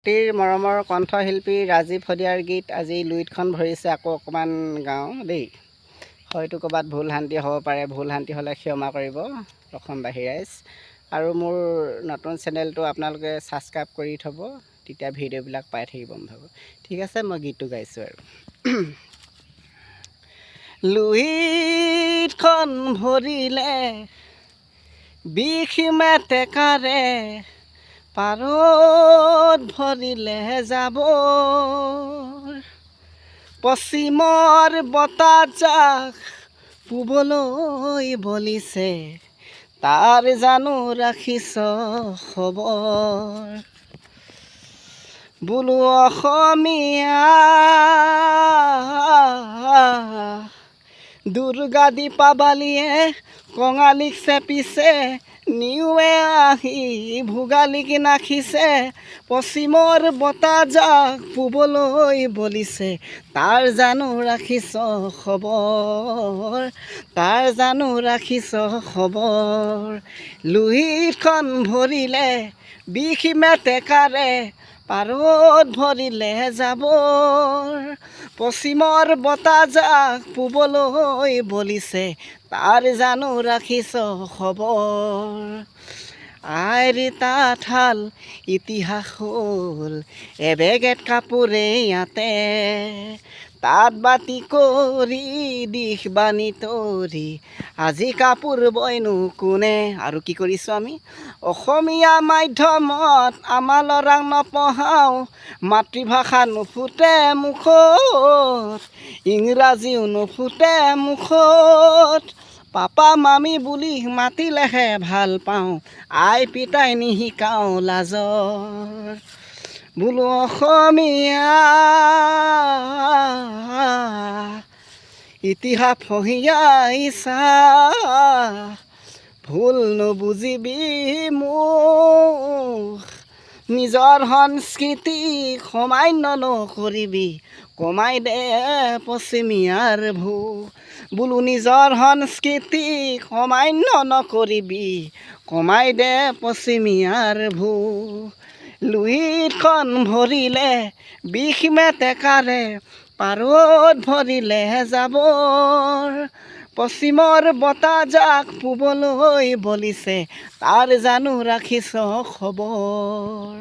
মাটিৰ মৰমৰ কণ্ঠশিল্পী ৰাজীৱ শদিয়াৰ গীত আজি লুইতখন ভৰিছে আকৌ অকণমান গাওঁ দেই। হয়তো ক'ৰবাত ভুল শান্তি হ'ব পাৰে, ভুল শান্তি হ'লে ক্ষমা কৰিব অসমবাসী ৰাইজ। আৰু মোৰ নতুন চেনেলটো আপোনালোকে ছাবস্ক্ৰাইব কৰি থ'ব, তেতিয়া ভিডিঅ'বিলাক পাই থাকিব বন্ধু। ঠিক আছে, মই গীতটো গাইছোঁ আৰু লুইতখন ভৰিলে বিষ মেটেকাৰে পাৰত ভৰিলে জাবৰ, পশ্চিমৰ বতাহজাক পূবলৈ বলিছে, তাৰ জানো ৰাখিছ খবৰ। বোলো অসমীয়া দুৰ্গা দীপাৱলীয়ে কঙালীক চেপিছে, নিউৱে আহি ভোগালীক নাখিছে, পশ্চিমৰ বতাহজাক পূবলৈ বলিছে, তাৰ জানো ৰাখিছ খবৰ, তাৰ জানো ৰাখিছ খবৰ। লুইতখন ভৰিলে বিষ মেটেকাৰে পাৰত ভৰিলে জাবৰ, পশ্চিমৰ বতাহজাক পূবলৈ বলিছে, তাৰ জানো ৰাখিছ খবৰ। আইৰ তাঁতশাল ইতিহাস হ'ল এবেগেট কাপোৰে ইয়াতে, তাঁত বাতি কৰি দিশ বানি তৰি আজি কাপোৰ বয়নো কোনে। আৰু কি কৰিছোঁ আমি, অসমীয়া মাধ্যমত আমাৰ ল'ৰাক নপঢ়াওঁ, মাতৃভাষা নুফুটে মুখত, ইংৰাজীও নুফুটে মুখত, পাপা মামী বুলি মাতিলেহে ভাল পাওঁ, আই পিতাই নিশিকাওঁ লাজৰ। বোলো অসমীয়া ইতিহাস ফহিয়াই চা, ভুল নুবুজিবি মোক, নিজৰ সংস্কৃতিক সমান্য নকৰিবি, কমাই দে পশ্চিমীয়াৰ ভোগ। বোলো নিজৰ সংস্কৃতিক সমান্য নকৰিবি, কমাই দে পশ্চিমীয়াৰ ভোগ। লুইতখন ভৰিলে বিষ মেটেকাৰে পাৰত ভৰিলে জাবৰ, পশ্চিমৰ বতাহজাক পূবলৈ বলিছে, তাৰ জানো ৰাখিছ খবৰ।